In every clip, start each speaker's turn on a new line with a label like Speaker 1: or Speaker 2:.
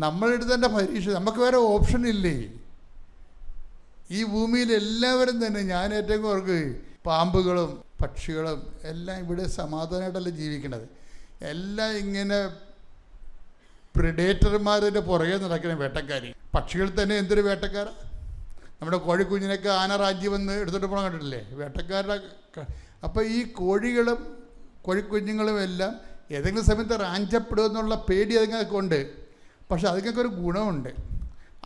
Speaker 1: നമ്മളെടുത്തേണ്ട പരീക്ഷ. നമുക്ക് വേറെ ഓപ്ഷൻ ഇല്ലേ? ഈ ഭൂമിയിൽ എല്ലാവരും തന്നെ, ഞാൻ ഏറ്റവും ഓർക്ക്, പാമ്പുകളും പക്ഷികളും എല്ലാം ഇവിടെ സമാധാനമായിട്ടല്ല ജീവിക്കണത്. എല്ലാം ഇങ്ങനെ പ്രിഡേറ്റർമാരുടെ പുറകെ നടക്കുന്ന വേട്ടക്കാർ. പക്ഷികൾ തന്നെ എന്തൊരു വേട്ടക്കാരാണ്. നമ്മുടെ കോഴിക്കുഞ്ഞിനൊക്കെ ആന രാജ്യം വന്ന് എടുത്തിട്ട് പോകണം കണ്ടിട്ടില്ലേ, വേട്ടക്കാരുടെ. അപ്പോൾ ഈ കോഴികളും കോഴിക്കുഞ്ഞുങ്ങളും എല്ലാം ഏതെങ്കിലും സമയത്ത് റാഞ്ചപ്പെടുമെന്നുള്ള പേടി അതുങ്ങൾക്ക് ഉണ്ട്. പക്ഷെ അതുങ്ങൾക്ക് ഒരു ഗുണമുണ്ട്,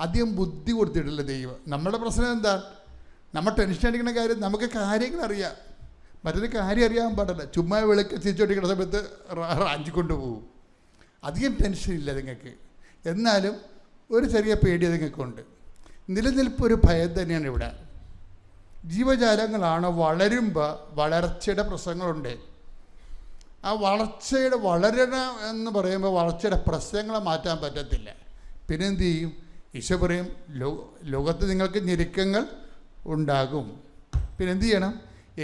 Speaker 1: അധികം ബുദ്ധി കൊടുത്തിട്ടില്ല ദൈവം. നമ്മുടെ പ്രശ്നം എന്താ? നമ്മൾ ടെൻഷൻ അടിക്കുന്ന കാര്യം, നമുക്ക് കാര്യങ്ങൾ അറിയാം, മറ്റൊരു കാര്യം അറിയാൻ പാടില്ല. ചുമ്മാ വിളക്ക് തിരിച്ചോടിക്കുന്ന സമയത്ത് റാഞ്ചിക്കൊണ്ട് പോകും. അധികം ടെൻഷനില്ല നിങ്ങൾക്ക്, എന്നാലും ഒരു ചെറിയ പേടി അതുങ്ങൾക്കുണ്ട്. നിലനിൽപ്പൊരു ഭയം തന്നെയാണ് ഇവിടെ. ജീവജാലങ്ങളാണ് വളരുമ്പോൾ വളർച്ചയുടെ പ്രശ്നങ്ങളുണ്ട്. ആ വളരണം എന്ന് പറയുമ്പോൾ വളർച്ചയുടെ പ്രശ്നങ്ങളെ മാറ്റാൻ പറ്റത്തില്ല. പിന്നെ എന്തു ചെയ്യും? ഈശോ പറയും, ലോകത്ത് നിങ്ങൾക്ക് ഞെരുക്കങ്ങൾ ഉണ്ടാകും. പിന്നെ എന്തു ചെയ്യണം?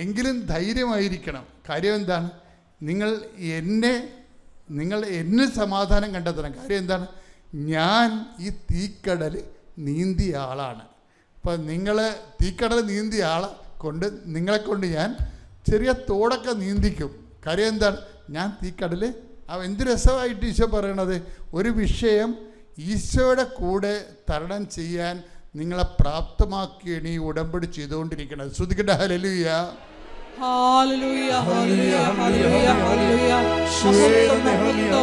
Speaker 1: എങ്കിലും ധൈര്യമായിരിക്കണം. കാര്യം എന്താണ്? നിങ്ങൾ എന്നിൽ സമാധാനം കണ്ടെത്തണം. കാര്യം എന്താണ്? ഞാൻ ഈ തീക്കടൽ നീന്തിയ ആളാണ്. അപ്പം നിങ്ങൾ തീക്കടൽ നീന്തിയ ആളെ കൊണ്ട്, നിങ്ങളെക്കൊണ്ട് ഞാൻ ചെറിയ തോടൊക്കെ നീന്തിക്കും. കാര്യം എന്താണ്? ഞാൻ തീക്കടൽ. എന്ത് രസമായിട്ട് ഈശോ പറയണത്! ഒരു വിഷയം ഈശോയുടെ കൂടെ തരണം ചെയ്യാൻ നിങ്ങളെ പ്രാപ്തമാക്കിയാണ് ഈ ഉടമ്പടി ചെയ്തുകൊണ്ടിരിക്കുന്നത്. ശ്രദ്ധിക്കട്ടെ. Hallelujah,
Speaker 2: hallelujah, hallelujah, hallelujah, hallelujah.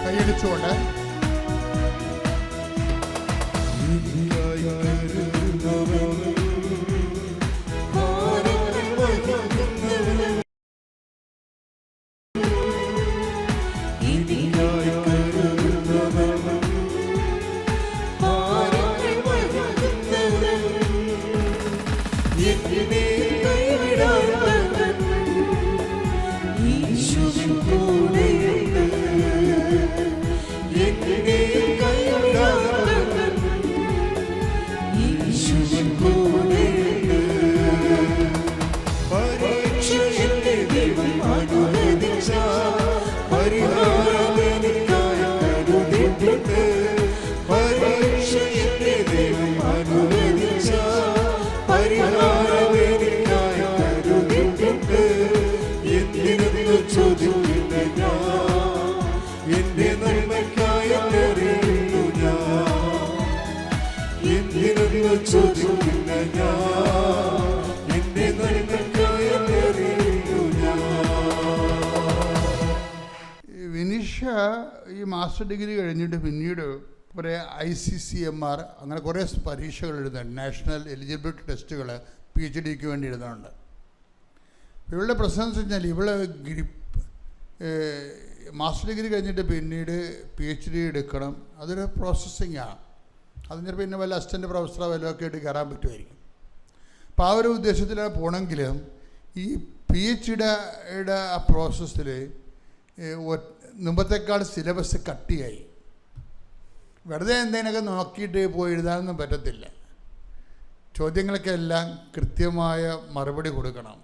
Speaker 1: കൈയടിച്ചുകൊണ്ട് വിനിഷ ഈ മാസ്റ്റർ ഡിഗ്രി കഴിഞ്ഞിട്ട് പിന്നീട് കുറേ ICCMR അങ്ങനെ കുറേ പരീക്ഷകൾ എഴുതുന്നുണ്ട്. നാഷണൽ എലിജിബിലിറ്റി ടെസ്റ്റുകൾ PhDക്ക് വേണ്ടി എഴുതുന്നുണ്ട്. ഇവളുടെ പ്രശ്നം എന്ന് വെച്ച് കഴിഞ്ഞാൽ ഇവള് മാസ്റ്റർ ഡിഗ്രി കഴിഞ്ഞിട്ട് പിന്നീട് PhD എടുക്കണം. അതൊരു പ്രോസസ്സിങ്ങാണ്. അതിന് പിന്നെ വല്ല അസിസ്റ്റൻ്റ് പ്രൊഫസറോ വല്ലതൊക്കെ ആയിട്ട് കയറാൻ പറ്റുമായിരിക്കും. അപ്പോൾ ആ ഒരു ഉദ്ദേശത്തിലാണ് പോകണമെങ്കിലും ഈ PhDയുടെ ആ പ്രോസസ്സിൽ മുമ്പത്തേക്കാൾ സിലബസ് കട്ടിയായി. വെറുതെ എന്തെങ്കിലുമൊക്കെ നോക്കിയിട്ട് പോയി എഴുതാനൊന്നും പറ്റത്തില്ല. ചോദ്യങ്ങൾക്കെല്ലാം കൃത്യമായ മറുപടി കൊടുക്കണം.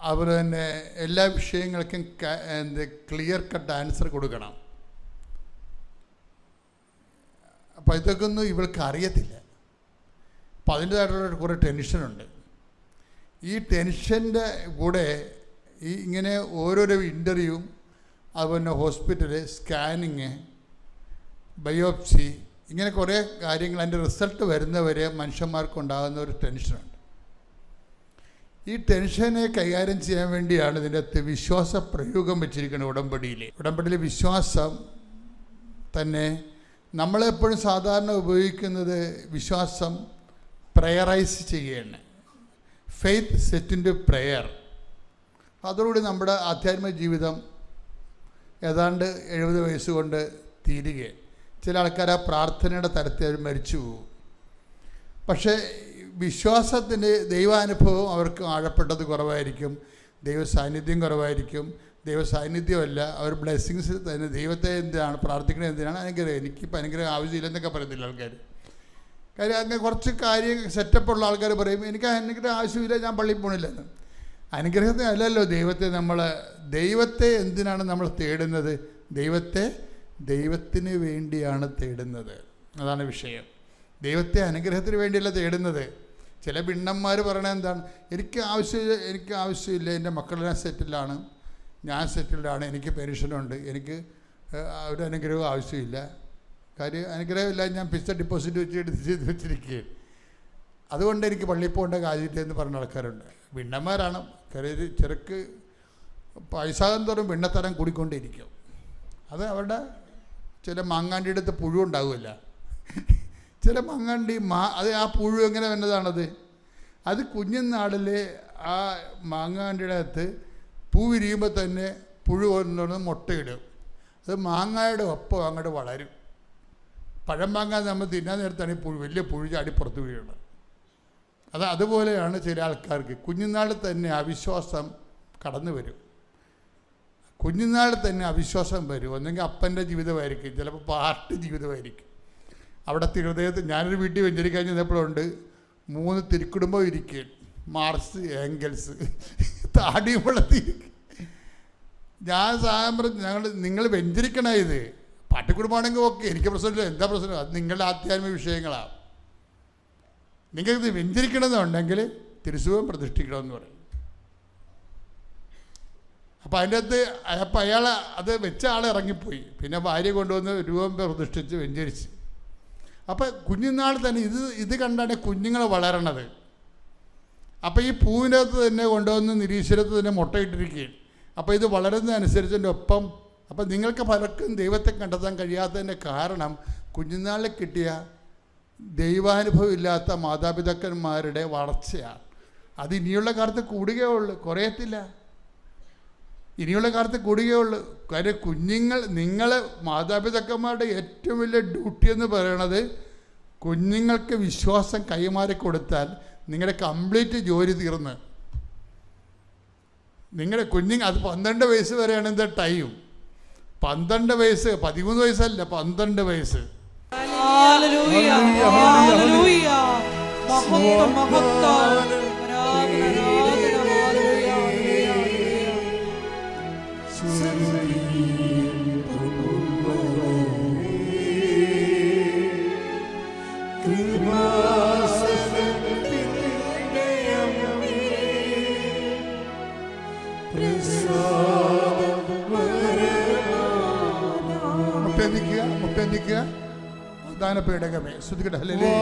Speaker 1: അതുപോലെ തന്നെ എല്ലാ വിഷയങ്ങൾക്കും ക്ലിയർ കട്ട് ആൻസർ കൊടുക്കണം. അപ്പോൾ ഇതൊക്കെ ഒന്നും ഇവൾക്ക് അറിയത്തില്ല. അപ്പം അതിൻ്റേതായിട്ടുള്ള കുറേ ടെൻഷനുണ്ട്. ഈ ടെൻഷൻ്റെ കൂടെ ഈ ഇങ്ങനെ ഓരോരോ ഇൻ്റർവ്യൂ, അതുപോലെ ഹോസ്പിറ്റല്, സ്കാനിങ്, ബയോപ്സി, ഇങ്ങനെ കുറേ കാര്യങ്ങൾ അതിൻ്റെ റിസൾട്ട് വരുന്നവരെ മനുഷ്യന്മാർക്കുണ്ടാകുന്ന ഒരു ടെൻഷനുണ്ട്. ഈ ടെൻഷനെ കൈകാര്യം ചെയ്യാൻ വേണ്ടിയാണ് ഇതിൻ്റെ അകത്ത് വിശ്വാസ പ്രയോഗം വെച്ചിരിക്കുന്നത് ഉടമ്പടിയിൽ. ഉടമ്പടിയിൽ വിശ്വാസം തന്നെ നമ്മളെപ്പോഴും സാധാരണ ഉപയോഗിക്കുന്നത് വിശ്വാസം പ്രയറൈസ് ചെയ്യുകയാണ്. Faith set in to prayer. അതോടുകൂടി നമ്മുടെ ആധ്യാത്മിക ജീവിതം ഏതാണ്ട് 70 വയസ്സുകൊണ്ട് തീരുകയാണ്. ചില ആൾക്കാർ ആ പ്രാർത്ഥനയുടെ തരത്തിൽ അവർ മരിച്ചു പോകും. പക്ഷേ വിശ്വാസത്തിൻ്റെ ദൈവാനുഭവം അവർക്ക് ആഴപ്പെട്ടത് കുറവായിരിക്കും. ദൈവ സാന്നിധ്യം കുറവായിരിക്കും. ദൈവ സാന്നിധ്യമല്ല, അവർ ബ്ലെസ്സിങ്സ് തന്നെ. ദൈവത്തെ എന്തിനാണ് പ്രാർത്ഥിക്കുന്നത്, എന്തിനാണ് അനുഗ്രഹം. എനിക്കിപ്പോൾ അനുഗ്രഹം ആവശ്യമില്ലെന്നൊക്കെ പറയത്തില്ല ആൾക്കാർ. കാര്യം അങ്ങനെ കുറച്ച് കാര്യം സെറ്റപ്പുള്ള ആൾക്കാർ പറയും എനിക്ക് അനുഗ്രഹം ആവശ്യമില്ല, ഞാൻ പള്ളിയിൽ പോകണില്ലെന്ന്. അനുഗ്രഹത്തെ അല്ലല്ലോ ദൈവത്തെ എന്തിനാണ് നമ്മൾ തേടുന്നത്? ദൈവത്തിന് വേണ്ടിയാണ് തേടുന്നത്. അതാണ് വിഷയം. ദൈവത്തെ അനുഗ്രഹത്തിന് വേണ്ടിയല്ല തേടുന്നത്. ചില ഭിണ്ണന്മാർ പറയണത് എന്താണ്, എനിക്ക് ആവശ്യമില്ല, എൻ്റെ മക്കളെല്ലാം സെറ്റിലാണ്, ഞാൻ സെറ്റിൽഡാണ്, എനിക്ക് പെൻഷനുണ്ട്, എനിക്ക് ഒരു അനുഗ്രഹവും ആവശ്യമില്ല. കാര്യം അനുഗ്രഹമില്ല, ഞാൻ ഫിക്സഡ് ഡിപ്പോസിറ്റ് വെച്ചിരിക്കുകയാണ്, അതുകൊണ്ട് എനിക്ക് പള്ളിയിൽ പോകേണ്ട കാര്യമില്ല എന്ന് പറഞ്ഞ ആൾക്കാരുണ്ട്. ഭിണ്ണന്മാരാണ്. കാര്യം ചെറുക്ക് പൈസാകം തോറും ഭിണ്ണത്തരം കൂടിക്കൊണ്ടിരിക്കും. അത് അവരുടെ ചില മാങ്ങാണ്ടി അടുത്ത് പുഴു ഉണ്ടാവില്ല. ചില മാങ്ങാണ്ടി അത് ആ പുഴു എങ്ങനെ വന്നതാണത്? അത് കുഞ്ഞുനാളിൽ ആ മാങ്ങാണ്ടിയുടെ അകത്ത് പൂ വിരിയുമ്പോൾ തന്നെ പുഴു കൊണ്ടുവന്ന് മുട്ടയിടും. അത് മാങ്ങയുടെ ഒപ്പം അങ്ങോട്ട് വളരും. പഴം മാങ്ങ നമ്മൾ തിന്നാൻ നേരത്താണ് ഈ പുഴു, വലിയ പുഴു ചാടി പുറത്ത് വീഴുന്നത്. അതുപോലെയാണ് ചില ആൾക്കാർക്ക് കുഞ്ഞുനാളിൽ തന്നെ അവിശ്വാസം കടന്നു വരും. കുഞ്ഞുനാളിൽ തന്നെ അവിശ്വാസം വരും. ഒന്നെങ്കിൽ അപ്പൻ്റെ ജീവിതമായിരിക്കും, ചിലപ്പോൾ പാർട്ടി ജീവിതമായിരിക്കും. അവിടുത്തെ ഹൃദയത്തിൽ ഞാനൊരു വീട്ടിൽ വെഞ്ചരിക്കാൻ ചെന്നപ്പോഴുണ്ട് 3 തിരുക്കുടുംബം ഇരിക്കുക, മാർക്സ് ഏംഗൽസ് താടിയും വളർത്തിയിരിക്കും. ഞാൻ സാധനം നിങ്ങൾ വെഞ്ചരിക്കണ ഇത് പാട്ടിക്കുടുംബമാണെങ്കിൽ ഓക്കെ, എനിക്ക് പ്രശ്നമില്ല, എന്താ പ്രശ്നം, അത് നിങ്ങളുടെ ആധ്യാത്മിക വിഷയങ്ങളാണ്. നിങ്ങൾക്കിത് വെഞ്ചരിക്കണമെന്നുണ്ടെങ്കിൽ തിരുസുഖം പ്രതിഷ്ഠിക്കണമെന്ന് പറയും. അപ്പോൾ അതിൻ്റെ അകത്ത് അപ്പം അയാൾ അത് വെച്ച ആൾ ഇറങ്ങിപ്പോയി. പിന്നെ ഭാര്യ കൊണ്ടുവന്ന് രൂപം പ്രതിഷ്ഠിച്ച് വെഞ്ചരിച്ച്. അപ്പം കുഞ്ഞുനാൾ തന്നെ ഇത് കണ്ടാണ് കുഞ്ഞുങ്ങൾ വളരണത്. അപ്പോൾ ഈ പൂവിൻ്റെ അകത്ത് തന്നെ കൊണ്ടുവന്ന് നിരീശ്വരത്ത് തന്നെ മുട്ടയിട്ടിരിക്കുകയും. അപ്പോൾ ഇത് വളരുന്നതനുസരിച്ചതിൻ്റെ ഒപ്പം അപ്പം നിങ്ങൾക്ക് പലർക്കും ദൈവത്തെ കണ്ടെത്താൻ കഴിയാത്തതിൻ്റെ കാരണം കുഞ്ഞുനാളിൽ കിട്ടിയ ദൈവാനുഭവം ഇല്ലാത്ത മാതാപിതാക്കന്മാരുടെ വളർച്ചയാണ്. അത് ഇനിയുള്ള കാലത്ത് കൂടുകയുള്ളൂ, കുറയത്തില്ല. ഇനിയുള്ള കാലത്ത് കൂടുകയുള്ളൂ. കാര്യം നിങ്ങൾ മാതാപിതാക്കന്മാരുടെ ഏറ്റവും വലിയ ഡ്യൂട്ടി എന്ന് പറയണത് കുഞ്ഞുങ്ങൾക്ക് വിശ്വാസം കൈമാറി കൊടുത്താൽ നിങ്ങളുടെ കംപ്ലീറ്റ് ജോലി തീർന്ന്. നിങ്ങളുടെ അത് 12 വയസ്സ് വരെയാണ് എന്താ ടൈം. 12 വയസ്സ്, 13 വയസ്സല്ല, 12 വയസ്സ്.
Speaker 2: ഹല്ലേലൂയ, ഹല്ലേലൂയ, മഹത്വം, മഹത്വം,
Speaker 1: മുട്ടനിക്കുക വാഗ്ദാന പേടകമേ ശ്രുതികട ഹല്ലേലൂയ.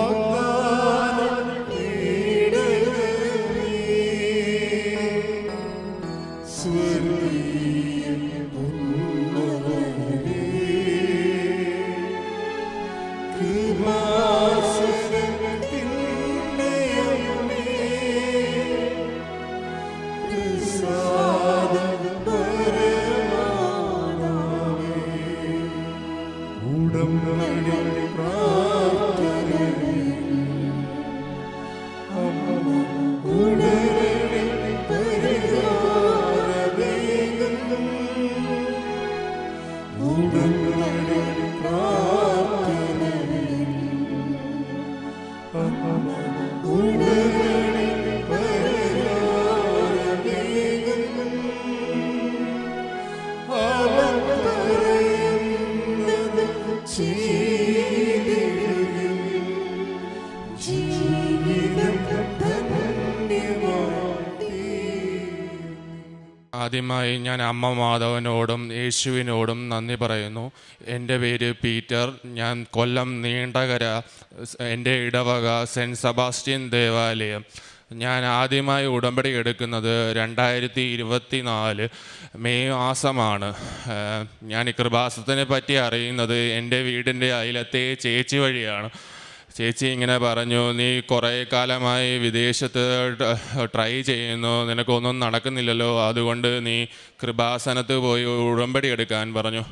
Speaker 3: ആദ്യമായി ഞാൻ അമ്മ മാധവനോടും യേശുവിനോടും നന്ദി പറയുന്നു. എൻ്റെ പേര് പീറ്റർ. ഞാൻ കൊല്ലം നീണ്ടകര എൻ്റെ ഇടവക സെൻറ്റ് സെബാസ്റ്റ്യൻ ദേവാലയം. ഞാൻ ആദ്യമായി ഉടമ്പടി എടുക്കുന്നത് 2024 മെയ് മാസമാണ്. ഞാൻ ഈ കൃപാസനത്തിനെ പറ്റി അറിയുന്നത് എൻ്റെ വീടിൻ്റെ അയലത്തെ ചേച്ചി വഴിയാണ്. ചേച്ചി ഇങ്ങനെ പറഞ്ഞു, നീ കുറേ കാലമായി വിദേശത്ത് ട്രൈ ചെയ്യുന്നു, നിനക്കൊന്നും നടക്കുന്നില്ലല്ലോ, അതുകൊണ്ട് നീ കൃപാസനത്ത് പോയി ഉടമ്പടി എടുക്കാൻ പറഞ്ഞു.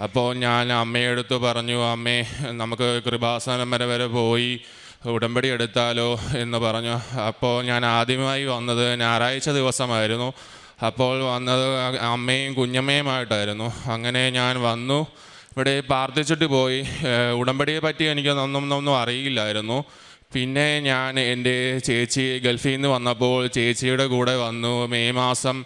Speaker 3: അപ്പോൾ ഞാൻ അമ്മയെടുത്ത് പറഞ്ഞു, അമ്മേ നമുക്ക് കൃപാസനം വരെ പോയി ഉടമ്പടി എടുത്താലോ എന്ന് പറഞ്ഞു. അപ്പോൾ ഞാൻ ആദ്യമായി വന്നത് ഞായറാഴ്ച ദിവസമായിരുന്നു. അപ്പോൾ വന്നത് അമ്മയും കുഞ്ഞമ്മയുമായിട്ടായിരുന്നു. അങ്ങനെ ഞാൻ വന്നു, ഇവിടെ പ്രാർത്ഥിച്ചിട്ട് പോയി. ഉടമ്പടിയെ പറ്റി എനിക്ക് ഒന്നും അറിയില്ലായിരുന്നു. പിന്നെ ഞാൻ എൻ്റെ ചേച്ചി ഗൾഫിൽ നിന്ന് വന്നപ്പോൾ ചേച്ചിയുടെ കൂടെ വന്നു. മെയ് മാസം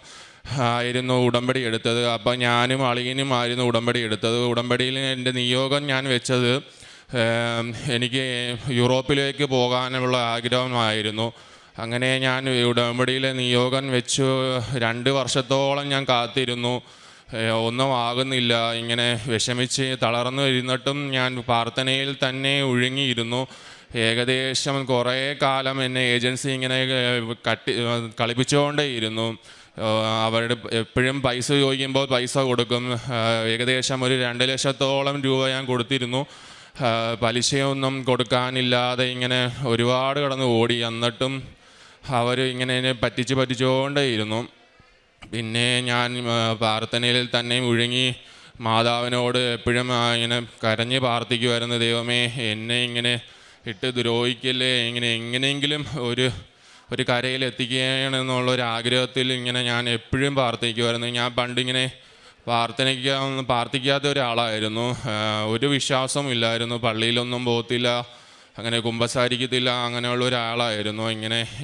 Speaker 3: ആയിരുന്നു ഉടമ്പടി എടുത്തത്. അപ്പം ഞാനും അളിയനും ആയിരുന്നു ഉടമ്പടി എടുത്തത്. ഉടമ്പടിയിൽ എൻ്റെ നിയോഗം ഞാൻ വെച്ചത് എനിക്ക് യൂറോപ്പിലേക്ക് പോകാനുള്ള ആഗ്രഹമായിരുന്നു. അങ്ങനെ ഞാൻ ഉടമ്പടിയിലെ നിയോഗം വെച്ചു. 2 വർഷത്തോളം ഞാൻ കാത്തിരുന്നു. ഒന്നും ആകുന്നില്ല. ഇങ്ങനെ വിഷമിച്ച് തളർന്നു ഇരുന്നിട്ടും ഞാൻ പ്രാർത്ഥനയിൽ തന്നെ ഒഴുങ്ങിയിരുന്നു. ഏകദേശം കുറേ കാലം എന്നെ ഏജൻസി ഇങ്ങനെ കളിപ്പിച്ചുകൊണ്ടേയിരുന്നു. അവരുടെ എപ്പോഴും പൈസ ചോദിക്കുമ്പോൾ പൈസ കൊടുക്കും. ഏകദേശം ഒരു 2 ലക്ഷത്തോളം രൂപ ഞാൻ കൊടുത്തിരുന്നു. പലിശയൊന്നും കൊടുക്കാനില്ലാതെ ഇങ്ങനെ ഒരുപാട് കടന്ന് ഓടി. എന്നിട്ടും അവർ ഇങ്ങനെ എന്നെ പറ്റിച്ചുകൊണ്ടേയിരുന്നു. പിന്നെ ഞാൻ പ്രാർത്ഥനയിൽ തന്നെ മുഴുങ്ങി മാതാവിനോട് എപ്പോഴും ഇങ്ങനെ കരഞ്ഞ് പ്രാർത്ഥിക്കുമായിരുന്നു, ദൈവമേ എന്നെ ഇങ്ങനെ ഇട്ട് ദ്രോഹിക്കല്ലേ, ഇങ്ങനെ എങ്ങനെയെങ്കിലും ഒരു കരയിൽ എത്തിക്കണമെന്നുള്ളൊരു ആഗ്രഹത്തിൽ ഇങ്ങനെ ഞാൻ എപ്പോഴും പ്രാർത്ഥിക്കുമായിരുന്നു. ഞാൻ പണ്ടിങ്ങനെ പ്രാർത്ഥിക്കാത്ത ഒരാളായിരുന്നു. ഒരു വിശ്വാസവും ഇല്ലായിരുന്നു. പള്ളിയിലൊന്നും പോകത്തില്ല, അങ്ങനെ കുമ്പസാരിക്കത്തില്ല, അങ്ങനെയുള്ള ഒരാളായിരുന്നു.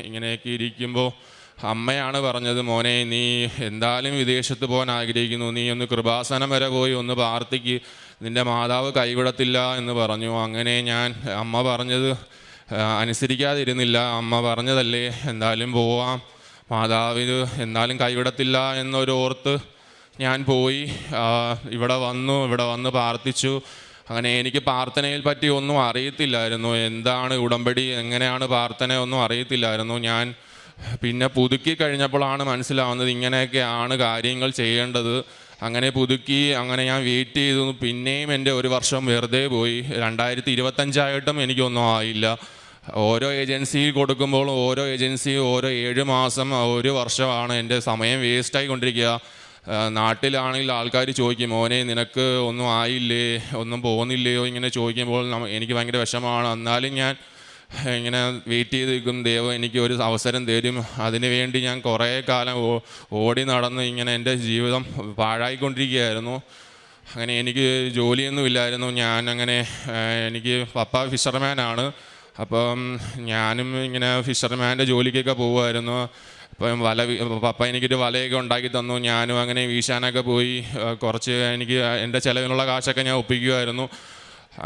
Speaker 3: ഇങ്ങനെയൊക്കെ ഇരിക്കുമ്പോൾ അമ്മയാണ് പറഞ്ഞത്, മോനെ നീ എന്തായാലും വിദേശത്ത് പോകാൻ ആഗ്രഹിക്കുന്നു, നീ ഒന്ന് കൃപാസനം വരെ പോയി ഒന്ന് പ്രാർത്ഥിക്ക്, നിൻ്റെ മാതാവ് കൈവിടത്തില്ല എന്ന് പറഞ്ഞു. അങ്ങനെ ഞാൻ അമ്മ പറഞ്ഞത് അനുസരിക്കാതിരുന്നില്ല. അമ്മ പറഞ്ഞതല്ലേ, എന്തായാലും പോവാം, മാതാവിന് എന്തായാലും കൈവിടത്തില്ല എന്നൊരോർത്ത് ഞാൻ പോയി. ഇവിടെ വന്ന് പ്രാർത്ഥിച്ചു. അങ്ങനെ എനിക്ക് പ്രാർത്ഥനയിൽ പറ്റി ഒന്നും അറിയത്തില്ലായിരുന്നു. എന്താണ് ഉടമ്പടി, എങ്ങനെയാണ് പ്രാർത്ഥന ഒന്നും അറിയത്തില്ലായിരുന്നു. ഞാൻ പിന്നെ പുതുക്കി കഴിഞ്ഞപ്പോഴാണ് മനസ്സിലാവുന്നത് ഇങ്ങനെയൊക്കെയാണ് കാര്യങ്ങൾ ചെയ്യേണ്ടത്. അങ്ങനെ പുതുക്കി, അങ്ങനെ ഞാൻ വെയിറ്റ് ചെയ്തു. പിന്നെയും എൻ്റെ 1 വർഷം വെറുതെ പോയി. 2025 എനിക്കൊന്നും ആയില്ല. ഓരോ ഏജൻസിയിൽ കൊടുക്കുമ്പോൾ ഓരോ 7 മാസം 1 വർഷമാണ് എൻ്റെ സമയം വേസ്റ്റായിക്കൊണ്ടിരിക്കുക. നാട്ടിലാണെങ്കിൽ ആൾക്കാർ ചോദിക്കും, മോനെ നിനക്ക് ഒന്നും ആയില്ലേ, ഒന്നും പോകുന്നില്ലയോ, ഇങ്ങനെ ചോദിക്കുമ്പോൾ എനിക്ക് ഭയങ്കര വിഷമമാണ്. എന്നാലും ഞാൻ ഇങ്ങനെ വെയിറ്റ് ചെയ്ത് നിൽക്കും, ദൈവം എനിക്ക് ഒരു അവസരം തരും. അതിനു വേണ്ടി ഞാൻ കുറേ കാലം ഓടി നടന്ന് ഇങ്ങനെ എൻ്റെ ജീവിതം പാഴായിക്കൊണ്ടിരിക്കുകയായിരുന്നു. അങ്ങനെ എനിക്ക് ജോലിയൊന്നുമില്ലായിരുന്നു. എനിക്ക് പപ്പ ഫിഷർമാനാണ്. അപ്പം ഞാനും ഇങ്ങനെ ഫിഷർമാൻ്റെ ജോലിക്കൊക്കെ പോകുമായിരുന്നു. അപ്പം പപ്പ എനിക്കൊരു വലയൊക്കെ ഉണ്ടാക്കി തന്നു. ഞാനും അങ്ങനെ വീശാനൊക്കെ പോയി കുറച്ച് എൻ്റെ ചിലവിനുള്ള കാശൊക്കെ ഞാൻ ഒപ്പിക്കുമായിരുന്നു.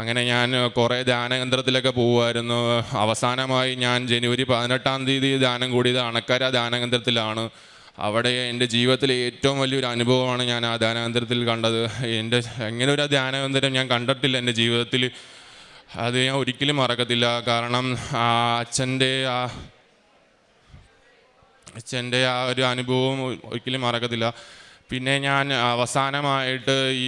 Speaker 3: അങ്ങനെ ഞാൻ കുറേ ധ്യാനകേന്ദ്രത്തിലൊക്കെ പോകുമായിരുന്നു. അവസാനമായി ഞാൻ ജനുവരി 18 ധ്യാനം കൂടിയത് അണക്കര ധ്യാനകേന്ദ്രത്തിലാണ്. അവിടെ എൻ്റെ ജീവിതത്തിലെ ഏറ്റവും വലിയൊരു അനുഭവമാണ് ഞാൻ ആ ധ്യാനകേന്ദ്രത്തിൽ കണ്ടത്. എങ്ങനെ ഒരു ധ്യാനകേന്ദ്രം ഞാൻ കണ്ടിട്ടില്ല എൻ്റെ ജീവിതത്തിൽ. അത് ഞാൻ ഒരിക്കലും മറക്കത്തില്ല. കാരണം അച്ഛൻ്റെ ആ ഒരു അനുഭവം ഒരിക്കലും മറക്കത്തില്ല. പിന്നെ ഞാൻ അവസാനമായിട്ട് ഈ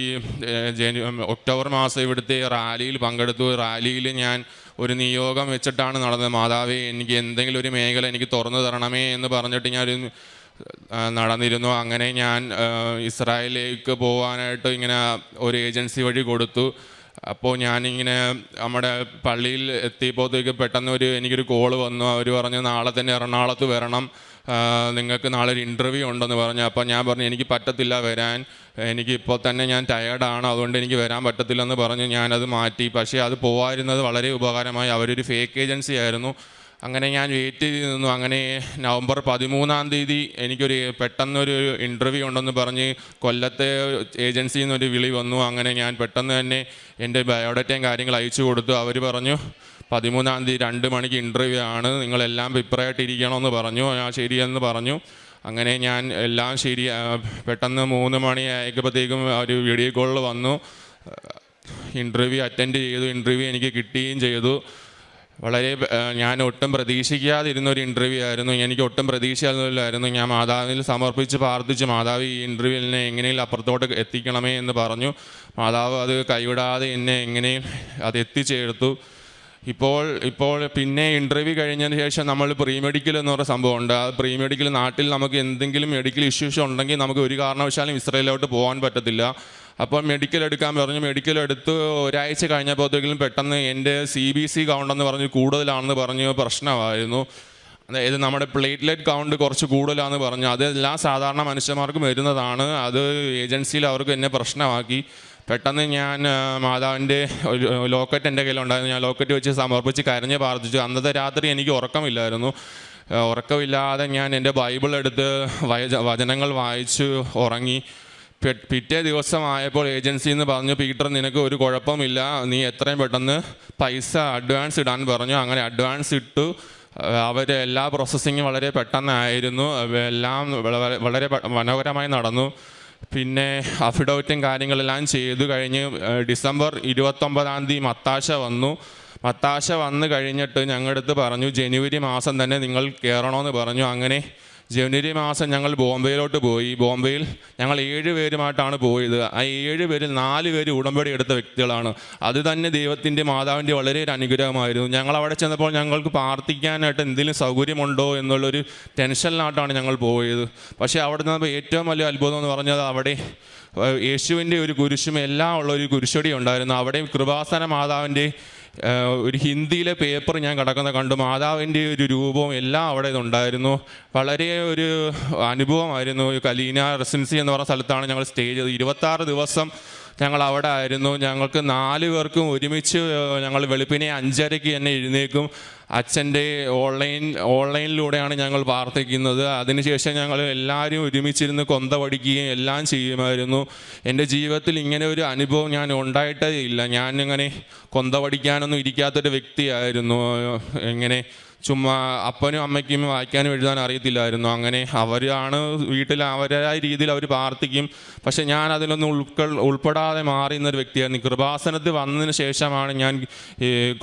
Speaker 3: ഒക്ടോബർ മാസം ഇവിടുത്തെ റാലിയിൽ പങ്കെടുത്തു. റാലിയിൽ ഞാൻ ഒരു നിയോഗം വെച്ചിട്ടാണ് നടന്നത്. മാതാവേ എനിക്ക് എന്തെങ്കിലും ഒരു മേഖല എനിക്ക് തുറന്നു തരണമേ എന്ന് പറഞ്ഞിട്ട് ഞാനൊരു നടന്നിരുന്നു. അങ്ങനെ ഞാൻ ഇസ്രായേലിലേക്ക് പോകാനായിട്ട് ഇങ്ങനെ ഒരു ഏജൻസി വഴി കൊടുത്തു. അപ്പോൾ ഞാനിങ്ങനെ നമ്മുടെ പള്ളിയിൽ എത്തിയപ്പോഴത്തേക്ക് പെട്ടെന്ന് എനിക്കൊരു കോള് വന്നു. അവർ പറഞ്ഞു നാളെ തന്നെ എറണാകുളത്ത് വരണം, നിങ്ങൾക്ക് നാളെ ഒരു ഇൻ്റർവ്യൂ ഉണ്ടെന്ന് പറഞ്ഞു. അപ്പോൾ ഞാൻ പറഞ്ഞു എനിക്ക് പറ്റത്തില്ല വരാൻ, എനിക്കിപ്പോൾ തന്നെ ഞാൻ ടയേർഡാണ്, അതുകൊണ്ട് എനിക്ക് വരാൻ പറ്റത്തില്ലെന്ന് പറഞ്ഞ് ഞാനത് മാറ്റി. പക്ഷേ അത് പോകാതിരുന്നത് വളരെ ഉപകാരമായി. അവരൊരു ഫേക്ക് ഏജൻസി ആയിരുന്നു. അങ്ങനെ ഞാൻ വെയിറ്റ് ചെയ്ത് നിന്നു. അങ്ങനെ നവംബർ 13 എനിക്കൊരു പെട്ടെന്നൊരു ഇൻ്റർവ്യൂ ഉണ്ടെന്ന് പറഞ്ഞ് കൊല്ലത്തെ ഏജൻസിയിൽ നിന്നൊരു വിളി വന്നു. അങ്ങനെ ഞാൻ പെട്ടെന്ന് തന്നെ എൻ്റെ ബയോഡേറ്റയും കാര്യങ്ങൾ അയച്ചു കൊടുത്തു. അവർ പറഞ്ഞു 13 2 മണിക്ക് ഇൻ്റർവ്യൂ ആണ്, നിങ്ങളെല്ലാം പ്രിപ്പയറായിട്ടിരിക്കണമെന്ന് പറഞ്ഞു. ഞാൻ ശരിയെന്ന് പറഞ്ഞു. അങ്ങനെ ഞാൻ എല്ലാം പെട്ടെന്ന് 3 മണി ആയപ്പോഴത്തേക്കും ഒരു വീഡിയോ കോളിൽ വന്നു. ഇൻ്റർവ്യൂ അറ്റൻഡ് ചെയ്തു. ഇൻ്റർവ്യൂ എനിക്ക് കിട്ടുകയും ചെയ്തു. ഞാൻ ഒട്ടും പ്രതീക്ഷിക്കാതിരുന്നൊരു ഇൻ്റർവ്യൂ ആയിരുന്നു. എനിക്ക് ഒട്ടും പ്രതീക്ഷയില്ലായിരുന്നു. ഞാൻ മാതാവിൽ സമർപ്പിച്ച് പ്രാർത്ഥിച്ചു, മാതാവ് ഈ ഇൻ്റർവ്യൂവിനെ എങ്ങനെയും അപ്പുറത്തോട്ട് എത്തിക്കണമേ എന്ന് പറഞ്ഞു. മാതാവ് അത് കൈവിടാതെ എന്നെ എങ്ങനെയും അത് എത്തിച്ചേർത്തു. ഇപ്പോൾ പിന്നെ ഇൻ്റർവ്യൂ കഴിഞ്ഞതിന് ശേഷം നമ്മൾ പ്രീ മെഡിക്കൽ എന്ന് പറയുന്ന സംഭവമുണ്ട്. ആ പ്രീ മെഡിക്കൽ നാട്ടിൽ നമുക്ക് എന്തെങ്കിലും മെഡിക്കൽ ഇഷ്യൂസ് ഉണ്ടെങ്കിൽ നമുക്ക് ഒരു കാരണവശാലും ഇസ്രായേലിലോട്ട് പോകാൻ പറ്റത്തില്ല. അപ്പോൾ മെഡിക്കൽ എടുക്കാൻ പറഞ്ഞു. മെഡിക്കൽ എടുത്ത് ഒരാഴ്ച കഴിഞ്ഞപ്പോഴത്തേക്കും പെട്ടെന്ന് എൻ്റെ CBC കൗണ്ടെന്ന് പറഞ്ഞ് കൂടുതലാണെന്ന് പറഞ്ഞ് പ്രശ്നമായിരുന്നു. അതായത് നമ്മുടെ പ്ലേറ്റ്ലെറ്റ് കൗണ്ട് കുറച്ച് കൂടുതലാണെന്ന് പറഞ്ഞു. അതെല്ലാം സാധാരണ മനുഷ്യന്മാർക്കും വരുന്നതാണ്. അത് ഏജൻസിയിൽ അവർക്ക് എന്നെ പ്രശ്നമാക്കി. പെട്ടെന്ന് ഞാൻ മാതാവിൻ്റെ ലോക്കറ്റ് എൻ്റെ കയ്യിലുണ്ടായിരുന്നു. ഞാൻ ലോക്കറ്റ് വെച്ച് സമർപ്പിച്ച് കരഞ്ഞ് പ്രാർത്ഥിച്ചു. അന്നത്തെ രാത്രി എനിക്ക് ഉറക്കമില്ലായിരുന്നു. ഉറക്കമില്ലാതെ ഞാൻ എൻ്റെ ബൈബിൾ എടുത്ത് വചനങ്ങൾ വായിച്ച് ഉറങ്ങി. പിറ്റേ ദിവസമായപ്പോൾ ഏജൻസിയിൽ നിന്ന് പറഞ്ഞു, പീറ്റർ നിനക്ക് ഒരു കുഴപ്പമില്ല, നീ എത്രയും പെട്ടെന്ന് പൈസ അഡ്വാൻസ് ഇടാൻ പറഞ്ഞു. അങ്ങനെ അഡ്വാൻസ് ഇട്ടു. അവർ എല്ലാ പ്രോസസ്സിങ്ങും വളരെ പെട്ടെന്നായിരുന്നു. എല്ലാം വളരെ മനോഹരമായി നടന്നു. പിന്നെ അഫിഡവിറ്റും കാര്യങ്ങളെല്ലാം ചെയ്തു കഴിഞ്ഞ് ഡിസംബർ 29 മത്താശ വന്നു. മത്താശ വന്നു കഴിഞ്ഞിട്ട് ഞങ്ങളുടെ അടുത്ത് പറഞ്ഞു ജനുവരി മാസം തന്നെ നിങ്ങൾ കയറണമെന്ന് പറഞ്ഞു. അങ്ങനെ ജനുവരി മാസം ഞങ്ങൾ ബോംബെയിലോട്ട് പോയി. ബോംബെയിൽ ഞങ്ങൾ 7 പേരുമായിട്ടാണ് പോയത്. ആ 7 പേരിൽ 4 പേര് ഉടമ്പടി എടുത്ത വ്യക്തികളാണ്. അത് തന്നെ ദൈവത്തിൻ്റെ മാതാവിൻ്റെ വളരെ ഒരു അനുഗ്രഹമായിരുന്നു. ഞങ്ങൾ അവിടെ ചെന്നപ്പോൾ ഞങ്ങൾക്ക് പ്രാർത്ഥിക്കാനായിട്ട് എന്തെങ്കിലും സൗകര്യമുണ്ടോ എന്നുള്ളൊരു ടെൻഷനിലായിട്ടാണ് ഞങ്ങൾ പോയത്. പക്ഷേ അവിടെ നിന്ന് ഏറ്റവും വലിയ അത്ഭുതം എന്ന് പറഞ്ഞത് അവിടെ യേശുവിൻ്റെ ഒരു കുരിശും എല്ലാം ഉള്ളൊരു കുരിശടി ഉണ്ടായിരുന്നു. അവിടെ കൃപാസന മാതാവിൻ്റെ ഒരു ഹിന്ദിയിലെ പേപ്പർ ഞാൻ കിടക്കുന്ന കണ്ടു. മാതാവിൻ്റെ ഒരു രൂപവും എല്ലാം അവിടെ ഉണ്ടായിരുന്നു. വളരെ ഒരു അനുഭവമായിരുന്നു. കലീന റെസിഡൻസി എന്ന് പറഞ്ഞ സ്ഥലത്താണ് ഞങ്ങൾ സ്റ്റേ ചെയ്തത്. 26 ദിവസം ഞങ്ങൾ അവിടെ ആയിരുന്നു. ഞങ്ങൾക്ക് 4 പേർക്കും ഒരുമിച്ച് ഞങ്ങൾ വെളുപ്പിനെ 5:30 തന്നെ എഴുന്നേക്കും. അച്ഛൻ്റെ ഓൺലൈനിലൂടെയാണ് ഞങ്ങൾ പ്രാർത്ഥിക്കുന്നത്. അതിനുശേഷം ഞങ്ങൾ എല്ലാവരും ഒരുമിച്ചിരുന്ന് കൊന്ത പഠിക്കുകയും എല്ലാം ചെയ്യുമായിരുന്നു. എൻ്റെ ജീവിതത്തിൽ ഇങ്ങനെ ഒരു അനുഭവം ഞാൻ ഉണ്ടായിട്ടേ ഇല്ല. ഞാനിങ്ങനെ കൊന്ത പഠിക്കാനൊന്നും ഇരിക്കാത്തൊരു വ്യക്തിയായിരുന്നു. ഇങ്ങനെ ചുമ്മാ അപ്പനും അമ്മയ്ക്കും വായിക്കാനും എഴുതാനും അറിയത്തില്ലായിരുന്നു. അങ്ങനെ അവരാണ് വീട്ടിൽ അവരായ രീതിയിൽ അവർ പ്രാർത്ഥിക്കും. പക്ഷെ ഞാൻ അതിലൊന്നും ഉൾപ്പെടാതെ മാറിയുന്നൊരു വ്യക്തിയായിരുന്നു. കൃപാസനത്തിൽ വന്നതിന് ശേഷമാണ് ഞാൻ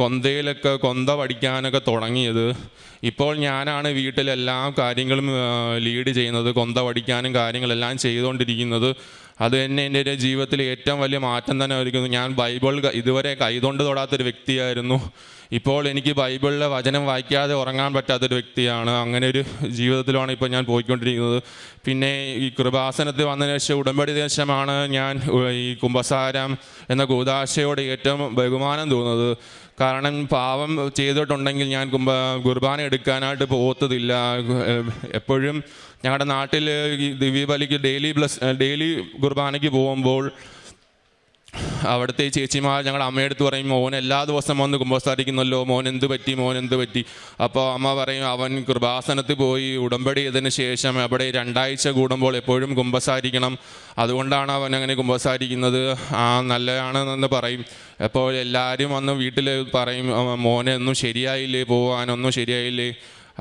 Speaker 3: കൊന്തയിലൊക്കെ കൊന്ത പഠിക്കാനൊക്കെ തുടങ്ങിയത്. ഇപ്പോൾ ഞാനാണ് വീട്ടിലെല്ലാ കാര്യങ്ങളും ലീഡ് ചെയ്യുന്നത്, കൊന്ത പഠിക്കാനും കാര്യങ്ങളെല്ലാം ചെയ്തുകൊണ്ടിരിക്കുന്നത്. അത് തന്നെ എൻ്റെ ജീവിതത്തിൽ ഏറ്റവും വലിയ മാറ്റം തന്നെ ആയിരിക്കുന്നു. ഞാൻ ബൈബിൾ ഇതുവരെ കൈകൊണ്ട് തൊടാത്തൊരു വ്യക്തിയായിരുന്നു. ഇപ്പോൾ എനിക്ക് ബൈബിളിലെ വചനം വായിക്കാതെ ഉറങ്ങാൻ പറ്റാത്തൊരു വ്യക്തിയാണ്. അങ്ങനെ ഒരു ജീവിതത്തിലാണ് ഇപ്പോൾ ഞാൻ പോയിക്കൊണ്ടിരിക്കുന്നത്. പിന്നെ ഈ കൃപാസനത്തിൽ വന്നതിന് ശേഷം ഉടമ്പടി ദേശമാണ് ഞാൻ ഈ കുമ്പസാരം എന്ന കൂദാശയോട് ഏറ്റവും ബഹുമാനം തോന്നുന്നത്. കാരണം പാപം ചെയ്തിട്ടുണ്ടെങ്കിൽ ഞാൻ കുർബാന എടുക്കാനായിട്ട് പോകത്തില്ല. എപ്പോഴും ഞങ്ങളുടെ നാട്ടിൽ ദിവ്യബലിക്ക് ഡെയിലി കുർബാനയ്ക്ക് പോകുമ്പോൾ അവിടുത്തെ ചേച്ചിമാർ ഞങ്ങളുടെ അമ്മയെടുത്ത് പറയും, മോൻ എല്ലാ ദിവസവും വന്ന് കുമ്പസാരിക്കുന്നല്ലോ, മോൻ എന്ത് പറ്റി. അപ്പോൾ അമ്മ പറയും, അവൻ കൃപാസനത്തിൽ പോയി ഉടമ്പടി ചെയ്തതിന് ശേഷം അവിടെ 2 ആഴ്ച കൂടുമ്പോൾ എപ്പോഴും കുമ്പസാരിക്കണം, അതുകൊണ്ടാണ് അവൻ അങ്ങനെ കുമ്പസാരിക്കുന്നത്, നല്ലതാണെന്ന് പറയും. അപ്പോൾ എല്ലാവരും വന്ന് വീട്ടിൽ പറയും, മോനെ ഒന്നും ശരിയായില്ലേ, പോകാനൊന്നും ശരിയായില്ലേ.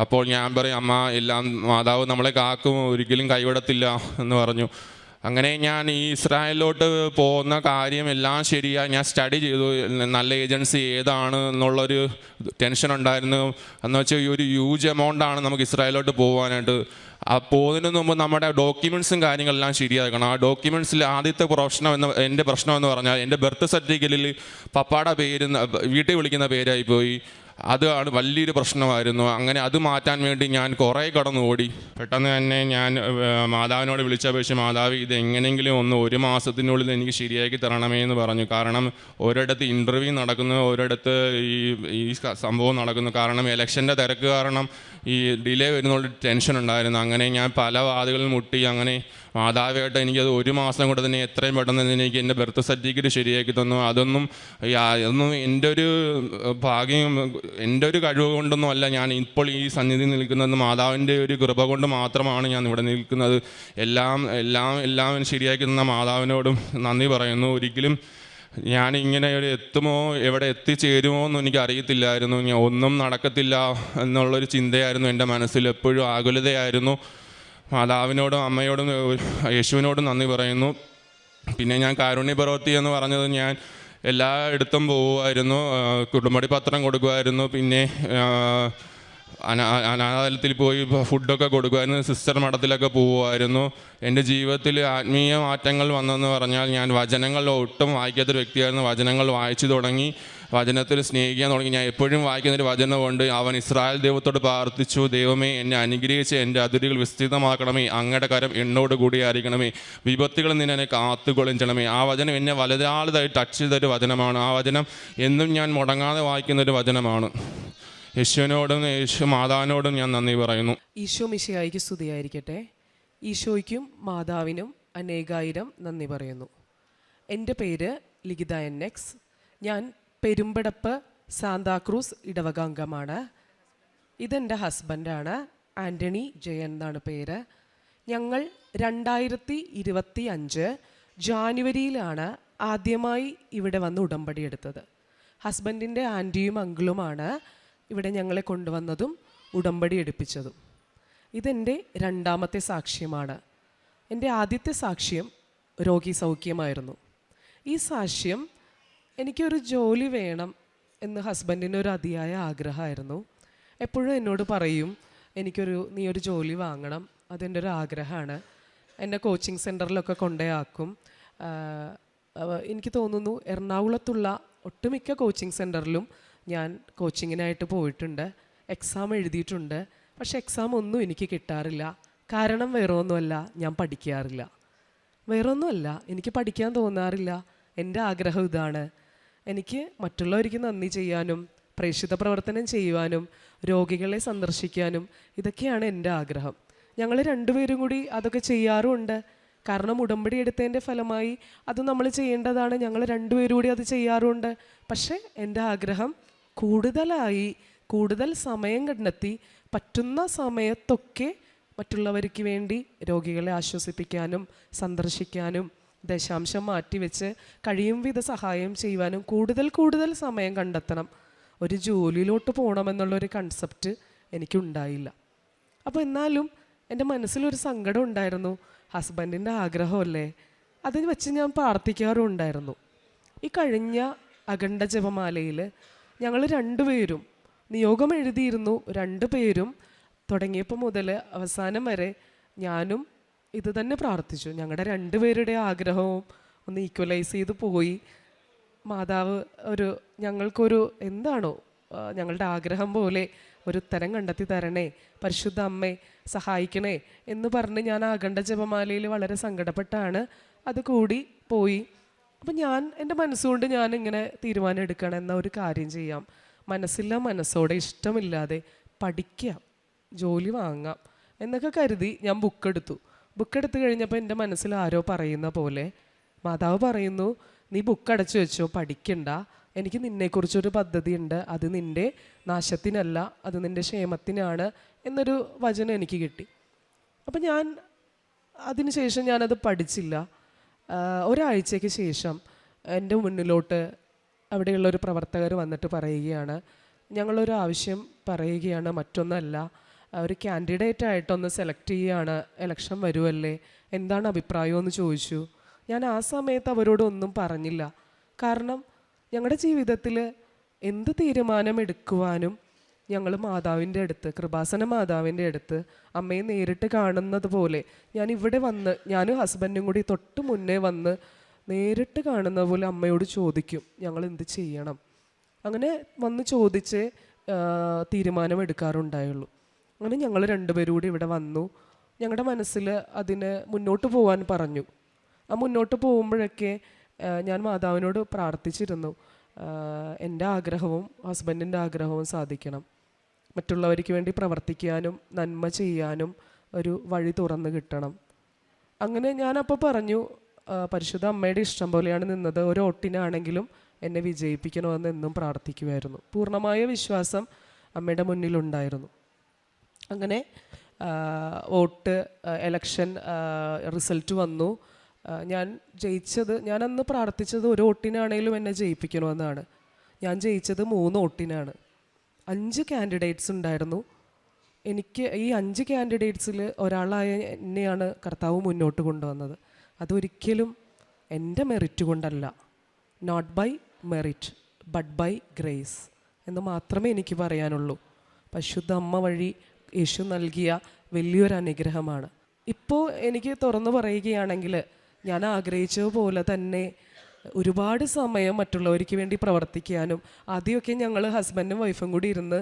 Speaker 3: അപ്പോൾ ഞാൻ പറയും, അമ്മ എല്ലാം മാതാവ് നമ്മളെ കാക്കും, ഒരിക്കലും കൈവിടത്തില്ല എന്ന് പറഞ്ഞു. അങ്ങനെ ഞാൻ ഈ ഇസ്രായേലിലോട്ട് പോകുന്ന കാര്യം എല്ലാം ശരിയായി ഞാൻ സ്റ്റഡി ചെയ്തു. നല്ല ഏജൻസി ഏതാണ് എന്നുള്ളൊരു ടെൻഷൻ ഉണ്ടായിരുന്നു. എന്ന് വെച്ചാൽ ഈ ഒരു ഹ്യൂജ് എമൗണ്ടാണ് നമുക്ക് ഇസ്രായേലിലോട്ട് പോകാനായിട്ട്. ആ പോകുന്നതിന് മുമ്പ് നമ്മുടെ ഡോക്യുമെൻറ്റ്സും കാര്യങ്ങളെല്ലാം ശരിയാക്കണം. ആ ഡോക്യുമെൻറ്റ്സിൽ ആദ്യത്തെ എൻ്റെ പ്രശ്നം എന്ന് പറഞ്ഞാൽ എൻ്റെ ബർത്ത് സർട്ടിഫിക്കറ്റിൽ പപ്പായുടെ പേര് വീട്ടിൽ വിളിക്കുന്ന പേരായിപ്പോയി. അതാണ് വലിയൊരു പ്രശ്നമായിരുന്നു. അങ്ങനെ അത് മാറ്റാൻ വേണ്ടി ഞാൻ കുറേ കടന്നു ഓടി. പെട്ടെന്ന് തന്നെ ഞാൻ മാതാവിനോട് വിളിച്ചപേക്ഷിച്ച്, മാതാവ് ഇത് എങ്ങനെയെങ്കിലും 1 മാസത്തിനുള്ളിൽ എനിക്ക് ശരിയാക്കി തരണമേ എന്ന് പറഞ്ഞു. കാരണം ഒരിടത്ത് ഇൻ്റർവ്യൂ നടക്കുന്നു, ഒരിടത്ത് ഈ സംഭവം നടക്കുന്നു. കാരണം ഇലക്ഷൻ്റെ തിരക്ക് കാരണം ഈ ഡിലേ വരുന്നുള്ള ടെൻഷൻ ഉണ്ടായിരുന്നു. അങ്ങനെ ഞാൻ പല വാതികളിൽ മുട്ടി. അങ്ങനെ മാതാവായിട്ട് എനിക്കത് 1 മാസം കൊണ്ട് തന്നെ എത്രയും പെട്ടെന്ന് തന്നെ എനിക്ക് എൻ്റെ ബർത്ത് സർട്ടിഫിക്കറ്റ് ശരിയാക്കി തന്നു. അതൊന്നും എൻ്റെ ഒരു ഭാഗ്യം, എൻ്റെ ഒരു കഴിവ് കൊണ്ടൊന്നും അല്ല ഞാൻ ഇപ്പോൾ ഈ സന്നിധി നിൽക്കുന്നത്. മാതാവിൻ്റെ ഒരു കൃപ കൊണ്ട് മാത്രമാണ് ഞാൻ ഇവിടെ നിൽക്കുന്നത്. എല്ലാം ശരിയാക്കി തന്ന മാതാവിനോടും നന്ദി പറയുന്നു. ഒരിക്കലും ഞാൻ ഇങ്ങനെ എത്തുമോ, എവിടെ എത്തിച്ചേരുമോ എന്നും എനിക്ക് അറിയത്തില്ലായിരുന്നു. ഒന്നും നടക്കത്തില്ല എന്നുള്ളൊരു ചിന്തയായിരുന്നു എൻ്റെ മനസ്സിൽ. എപ്പോഴും ആകുലതയായിരുന്നു. മാതാവിനോടും അമ്മയോടും യേശുവിനോടും നന്ദി പറയുന്നു. പിന്നെ ഞാൻ കാരുണ്യ പ്രവൃത്തി എന്ന് പറഞ്ഞത് ഞാൻ എല്ലായിടത്തും പോകുമായിരുന്നു. കുടുംബടി പത്രം കൊടുക്കുമായിരുന്നു. പിന്നെ അനാഥാലയത്തിൽ പോയി ഫുഡൊക്കെ കൊടുക്കുമായിരുന്നു. സിസ്റ്റർ മഠത്തിലൊക്കെ പോകുമായിരുന്നു. എൻ്റെ ജീവിതത്തിൽ ആത്മീയ മാറ്റങ്ങൾ വന്നെന്ന് പറഞ്ഞാൽ ഞാൻ വചനങ്ങൾ ഒട്ടും വായിക്കാത്തൊരു വ്യക്തിയായിരുന്നു. വചനങ്ങൾ വായിച്ചു തുടങ്ങി, വചനത്തിൽ സ്നേഹിക്കാൻ തുടങ്ങി. ഞാൻ എപ്പോഴും വായിക്കുന്നൊരു വചനമുണ്ട്, അവൻ ഇസ്രായേൽ ദൈവത്തോട് പ്രാർത്ഥിച്ചു, ദൈവമേ എന്നെ അനുഗ്രഹിച്ച് എൻ്റെ അതിരുകൾ വിസ്തൃതമാക്കണമേ, അങ്ങയുടെ കരം എന്നോട് കൂടിയായിരിക്കണമേ, വിപത്തുകളിൽ നിന്ന് എന്നെ കാത്തുകൊള്ളിച്ചണമേ. ആ വചനം എന്നെ വലുതാളതായി ടച്ച് ചെയ്തൊരു വചനമാണ്. ആ വചനം എന്നും ഞാൻ മുടങ്ങാതെ വായിക്കുന്നൊരു വചനമാണ്. യേശുവിനോടും യേശു മാതാവിനോടും ഞാൻ നന്ദി പറയുന്നു.
Speaker 4: ഈശോ മിശിഹായ്ക്ക് സ്തുതിയായിരിക്കട്ടെ. ഈശോയ്ക്കും മാതാവിനും അനേകായിരം നന്ദി പറയുന്നു. എൻ്റെ പേര് ലിഖിത NX. ഞാൻ പെരുമ്പടപ്പ് സാന്താക്രൂസ് ഇടവക അംഗമാണ്. ഇതെൻ്റെ ഹസ്ബൻഡാണ്, ആൻ്റണി ജയൻ എന്നാണ് പേര്. ഞങ്ങൾ 2025 ജാനുവരിയിലാണ് ആദ്യമായി ഇവിടെ വന്ന് ഉടമ്പടി എടുത്തത്. ഹസ്ബൻഡിൻ്റെ ആൻറ്റിയും അങ്കിളുമാണ് ഇവിടെ ഞങ്ങളെ കൊണ്ടുവന്നതും ഉടമ്പടി എടുപ്പിച്ചതും. ഇതെൻ്റെ രണ്ടാമത്തെ സാക്ഷ്യമാണ്. എൻ്റെ ആദ്യത്തെ സാക്ഷ്യം രോഗി സൗഖ്യമായിരുന്നു. ഈ സാക്ഷ്യം എനിക്കൊരു ജോലി വേണം എന്ന് ഹസ്ബൻഡിനൊരു അതിയായ ആഗ്രഹമായിരുന്നു. എപ്പോഴും എന്നോട് പറയും, നീ ഒരു ജോലി വാങ്ങണം, അതെൻ്റെ ഒരു ആഗ്രഹമാണ്. എന്നെ കോച്ചിങ് സെൻറ്ററിലൊക്കെ കൊണ്ടുപോയാക്കും. എനിക്ക് തോന്നുന്നു എറണാകുളത്തുള്ള ഒട്ടുമിക്ക കോച്ചിങ് സെൻറ്ററിലും ഞാൻ കോച്ചിങ്ങിനായിട്ട് പോയിട്ടുണ്ട്, എക്സാം എഴുതിയിട്ടുണ്ട്. പക്ഷെ എക്സാം ഒന്നും എനിക്ക് കിട്ടാറില്ല. കാരണം വേറെ ഒന്നുമല്ല, ഞാൻ പഠിക്കാറില്ല. വേറൊന്നുമല്ല, എനിക്ക് പഠിക്കാൻ തോന്നാറില്ല. എൻ്റെ ആഗ്രഹം ഇതാണ്. എനിക്ക് മറ്റുള്ളവർക്ക് നന്ദി ചെയ്യാനും പ്രേക്ഷിത പ്രവർത്തനം ചെയ്യുവാനും രോഗികളെ സന്ദർശിക്കാനും ഇതൊക്കെയാണ് എൻ്റെ ആഗ്രഹം. ഞങ്ങൾ രണ്ടുപേരും കൂടി അതൊക്കെ ചെയ്യാറുമുണ്ട്. കാരണം ഉടമ്പടി എടുത്തതിൻ്റെ ഫലമായി അത് നമ്മൾ ചെയ്യേണ്ടതാണ്. ഞങ്ങൾ രണ്ടുപേരും കൂടി അത് ചെയ്യാറുമുണ്ട്. പക്ഷേ എൻ്റെ ആഗ്രഹം കൂടുതൽ സമയം കണ്ടെത്തി പറ്റുന്ന സമയത്തൊക്കെ മറ്റുള്ളവർക്ക് വേണ്ടി രോഗികളെ ആശ്വസിപ്പിക്കാനും സന്ദർശിക്കാനും ദശാംശം മാറ്റിവെച്ച് കഴിയും വിധ സഹായം ചെയ്യുവാനും കൂടുതൽ സമയം കണ്ടെത്തണം. ഒരു ജോലിയിലോട്ട് പോകണമെന്നുള്ളൊരു കൺസെപ്റ്റ് എനിക്കുണ്ടായില്ല. അപ്പോൾ എന്നാലും എൻ്റെ മനസ്സിലൊരു സങ്കടം ഉണ്ടായിരുന്നു. ഹസ്ബൻഡിൻ്റെ ആഗ്രഹമല്ലേ, അതിന് വെച്ച് ഞാൻ പ്രാർത്ഥിക്കാറുണ്ടായിരുന്നു. ഈ കഴിഞ്ഞ അഖണ്ഡ ജപമാലയിൽ ഞങ്ങൾ രണ്ടുപേരും നിയോഗം എഴുതിയിരുന്നു. രണ്ടുപേരും തുടങ്ങിയപ്പോൾ മുതൽ അവസാനം വരെ ഞാനും ഇത് തന്നെ പ്രാർത്ഥിച്ചു. ഞങ്ങളുടെ രണ്ടുപേരുടെ ആഗ്രഹവും ഒന്ന് ഈക്വലൈസ് ചെയ്ത് പോയി. മാതാവ് ഞങ്ങൾക്കൊരു എന്താണോ ഞങ്ങളുടെ ആഗ്രഹം പോലെ ഒരു ഉത്തരം കണ്ടെത്തി തരണേ, പരിശുദ്ധ അമ്മേ സഹായിക്കണേ എന്ന് പറഞ്ഞ് ഞാൻ അഖണ്ഡ ജപമാലയിൽ വളരെ സങ്കടപ്പെട്ടാണ് അത് കൂടി പോയി. അപ്പം എൻ്റെ മനസ്സുകൊണ്ട് ഞാനിങ്ങനെ തീരുമാനം എടുക്കണം, എന്ന ഒരു കാര്യം ചെയ്യാം, മനസ്സോടെ ഇഷ്ടമില്ലാതെ പഠിക്കാം, ജോലി വാങ്ങാം എന്നൊക്കെ കരുതി ഞാൻ ബുക്കെടുത്ത് കഴിഞ്ഞപ്പോൾ എൻ്റെ മനസ്സിൽ ആരോ പറയുന്ന പോലെ മാതാവ് പറയുന്നു, നീ ബുക്ക് അടച്ചു വെച്ചോ, പഠിക്കണ്ട, എനിക്ക് നിന്നെക്കുറിച്ചൊരു പദ്ധതിയുണ്ട്, അത് നിൻ്റെ നാശത്തിനല്ല, അത് നിൻ്റെ ക്ഷേമത്തിനാണ് എന്നൊരു വചനം എനിക്ക് കിട്ടി. അപ്പം അതിനുശേഷം ഞാനത് പഠിച്ചില്ല. ഒരാഴ്ചയ്ക്ക് ശേഷം എൻ്റെ മുന്നിലോട്ട് അവിടെയുള്ളൊരു പ്രവർത്തകർ വന്നിട്ട് പറയുകയാണ്, ഞങ്ങളൊരു ആവശ്യം പറയുകയാണ്, മറ്റൊന്നല്ല, ഒരു കാൻഡിഡേറ്റ് ആയിട്ടൊന്ന് സെലക്ട് ചെയ്യുകയാണ്, ഇലക്ഷൻ വരുമല്ലേ, എന്താണ് അഭിപ്രായം എന്ന് ചോദിച്ചു. ഞാൻ ആ സമയത്ത് അവരോട് ഒന്നും പറഞ്ഞില്ല. കാരണം ഞങ്ങളുടെ ജീവിതത്തിൽ എന്ത് തീരുമാനമെടുക്കുവാനും ഞങ്ങൾ മാതാവിൻ്റെ അടുത്ത്, കൃപാസന മാതാവിൻ്റെ അടുത്ത് അമ്മയെ നേരിട്ട് കാണുന്നത് പോലെ ഞാനും ഹസ്ബൻഡും കൂടി തൊട്ട് മുന്നേ വന്ന് നേരിട്ട് കാണുന്ന പോലെ അമ്മയോട് ചോദിക്കും, ഞങ്ങൾ എന്ത് ചെയ്യണം. അങ്ങനെ വന്ന് ചോദിച്ച് തീരുമാനമെടുക്കാറുണ്ടായുള്ളൂ. അങ്ങനെ ഞങ്ങൾ രണ്ടുപേരും കൂടി ഇവിടെ വന്നു. ഞങ്ങളുടെ മനസ്സിൽ അതിന് മുന്നോട്ട് പോകാൻ പറഞ്ഞു. ആ മുന്നോട്ട് പോകുമ്പോഴൊക്കെ ഞാൻ മാതാവിനോട് പ്രാർത്ഥിച്ചിരുന്നു, എൻ്റെ ആഗ്രഹവും ഹസ്ബൻഡിൻ്റെ ആഗ്രഹവും സാധിക്കണം, മറ്റുള്ളവർക്ക് വേണ്ടി പ്രവർത്തിക്കാനും നന്മ ചെയ്യാനും ഒരു വഴി തുറന്നു കിട്ടണം. അങ്ങനെ ഞാനപ്പോൾ പറഞ്ഞു, പരിശുദ്ധ അമ്മയുടെ ഇഷ്ടം പോലെയാണ് നിന്നത്, ഒരു വോട്ടിനാണെങ്കിലും എന്നെ വിജയിപ്പിക്കണമെന്ന് എന്നും പ്രാർത്ഥിക്കുമായിരുന്നു. പൂർണ്ണമായ വിശ്വാസം അമ്മയുടെ മുന്നിലുണ്ടായിരുന്നു. അങ്ങനെ ഇലക്ഷൻ റിസൾട്ട് വന്നു. ഞാൻ അന്ന് പ്രാർത്ഥിച്ചത് ഒരു വോട്ടിനാണെങ്കിലും എന്നെ ജയിപ്പിക്കണമെന്നാണ്. ഞാൻ ജയിച്ചത് 3 വോട്ടിനാണ്. 5 കാൻഡിഡേറ്റ്സ് ഉണ്ടായിരുന്നു. എനിക്ക് ഈ 5 കാൻഡിഡേറ്റ്സിൽ ഒരാളായ എന്നെയാണ് കർത്താവ് മുന്നോട്ട് കൊണ്ടുവന്നത്. അതൊരിക്കലും എൻ്റെ മെറിറ്റ് കൊണ്ടല്ല, not by merit but by grace എന്ന് മാത്രമേ എനിക്ക് പറയാനുള്ളൂ. പരിശുദ്ധ അമ്മ വഴി യേശു നൽകിയ വലിയൊരു അനുഗ്രഹമാണ്. ഇപ്പോൾ എനിക്ക് തുറന്നു പറയുകയാണെങ്കിൽ ഞാൻ ആഗ്രഹിച്ചതുപോലെ തന്നെ ഒരുപാട് സമയം മറ്റുള്ളവർക്ക് വേണ്ടി പ്രവർത്തിക്കാനും, ആദ്യമൊക്കെ ഞങ്ങൾ ഹസ്ബൻഡും വൈഫും കൂടി ഇരുന്ന്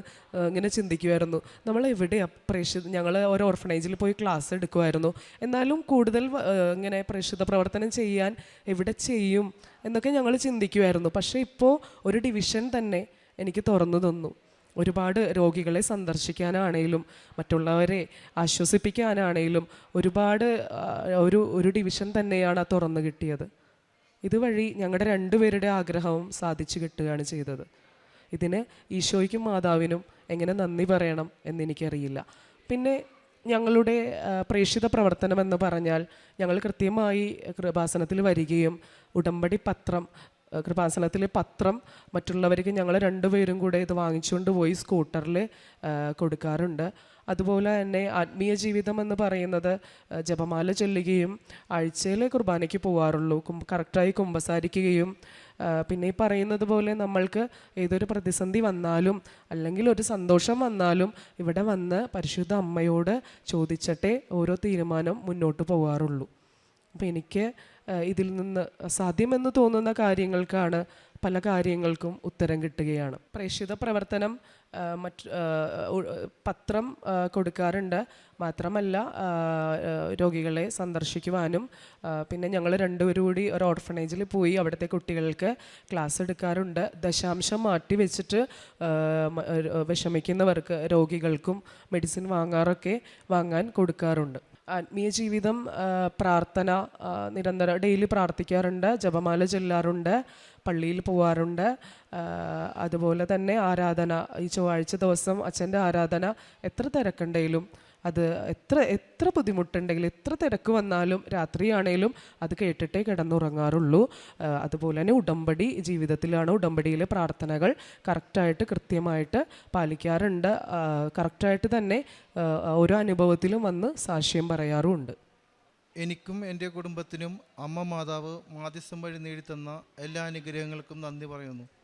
Speaker 4: ഇങ്ങനെ ചിന്തിക്കുമായിരുന്നു, നമ്മൾ എവിടെയാണ് ഞങ്ങൾ ഒരു ഓർഫനേജിൽ പോയി ക്ലാസ് എടുക്കുമായിരുന്നു, എന്നാലും കൂടുതൽ ഇങ്ങനെ പ്രേക്ഷിത പ്രവർത്തനം ചെയ്യാൻ എവിടെ ചെയ്യും എന്നൊക്കെ ഞങ്ങൾ ചിന്തിക്കുമായിരുന്നു. പക്ഷേ ഇപ്പോൾ ഒരു ഡിവിഷൻ തന്നെ എനിക്ക് തുറന്നു തന്നു. ഒരുപാട് രോഗികളെ സന്ദർശിക്കാനാണേലും മറ്റുള്ളവരെ ആശ്വസിപ്പിക്കാനാണേലും ഒരുപാട് ഒരു ഡിവിഷൻ തന്നെയാണ് തുറന്നു കിട്ടിയത്. ഇതുവഴി ഞങ്ങളുടെ രണ്ടുപേരുടെ ആഗ്രഹവും സാധിച്ചു കിട്ടുകയാണ് ചെയ്തത്. ഇതിന് ഈശോയ്ക്കും മാതാവിനും എങ്ങനെ നന്ദി പറയണം എന്നെനിക്കറിയില്ല. പിന്നെ ഞങ്ങളുടെ പ്രേക്ഷിത പ്രവർത്തനം എന്ന് പറഞ്ഞാൽ ഞങ്ങൾ കൃത്യമായി കൃപാസനത്തിൽ വരികയും ഉടമ്പടി പത്രം, കൃപാസനത്തിലെ പത്രം മറ്റുള്ളവർക്ക് ഞങ്ങൾ രണ്ടുപേരും കൂടെ ഇത് വാങ്ങിച്ചുകൊണ്ട് പോയി സ്കൂട്ടറിൽ കൊടുക്കാറുണ്ട്. അതുപോലെ തന്നെ ആത്മീയ ജീവിതം എന്ന് പറയുന്നത് ജപമാല ചൊല്ലുകയും ആഴ്ചയിൽ കുർബാനയ്ക്ക് പോകാറുള്ളൂ, കറക്റ്റായി കുമ്പസാരിക്കുകയും പിന്നെ ഈ പറയുന്നത് പോലെ നമ്മൾക്ക് ഏതൊരു പ്രതിസന്ധി വന്നാലും അല്ലെങ്കിൽ ഒരു സന്തോഷം വന്നാലും ഇവിടെ വന്ന് പരിശുദ്ധ അമ്മയോട് ചോദിച്ചിട്ടേ ഓരോ തീരുമാനം മുന്നോട്ട് പോകാറുള്ളൂ. അപ്പോൾ എനിക്ക് ഇതിൽ നിന്ന് സാധ്യമെന്ന് തോന്നുന്ന കാര്യങ്ങൾക്കാണ് പല കാര്യങ്ങൾക്കും ഉത്തരം കിട്ടുകയാണ്. പ്രേക്ഷിത പ്രവർത്തനം പത്രം കൊടുക്കാറുണ്ട്. മാത്രമല്ല രോഗികളെ സന്ദർശിക്കുവാനും പിന്നെ ഞങ്ങൾ രണ്ടുപേരും കൂടി ഒരു ഓർഫനേജിൽ പോയി അവിടുത്തെ കുട്ടികൾക്ക് ക്ലാസ് എടുക്കാറുണ്ട്. ദശാംശം മാറ്റി വെച്ചിട്ട് വിഷമിക്കുന്നവർക്ക് രോഗികൾക്കും മെഡിസിൻ വാങ്ങാൻ കൊടുക്കാറുണ്ട്. ആത്മീയ ജീവിതം, പ്രാർത്ഥന നിരന്തരം ഡെയിലി പ്രാർത്ഥിക്കാറുണ്ട്, ജപമാല ചൊല്ലാറുണ്ട്, പള്ളിയിൽ പോകാറുണ്ട്. അതുപോലെ തന്നെ ആരാധന, ഈ ചൊവ്വാഴ്ച ദിവസം അച്ഛൻ്റെ ആരാധന എത്ര തിരക്കുണ്ടെങ്കിലും അത് എത്ര ബുദ്ധിമുട്ടുണ്ടെങ്കിലും എത്ര തിരക്ക് വന്നാലും രാത്രിയാണേലും അത് കേട്ടിട്ടേ കിടന്നുറങ്ങാറുള്ളൂ. അതുപോലെ തന്നെ ഉടമ്പടി ജീവിതത്തിലാണ് ഉടമ്പടിയിലെ പ്രാർത്ഥനകൾ കറക്റ്റായിട്ട് കൃത്യമായിട്ട് പാലിക്കാറുണ്ട്. കറക്റ്റായിട്ട് തന്നെ ഓരോ അനുഭവത്തിലും വന്ന് സാക്ഷ്യം പറയാറുമുണ്ട്.
Speaker 5: എനിക്കും എൻ്റെ കുടുംബത്തിനും അമ്മ മാതാവ് മാധ്യസ്ഥം വഴി നേടിത്തന്ന എല്ലാ അനുഗ്രഹങ്ങൾക്കും നന്ദി പറയുന്നു.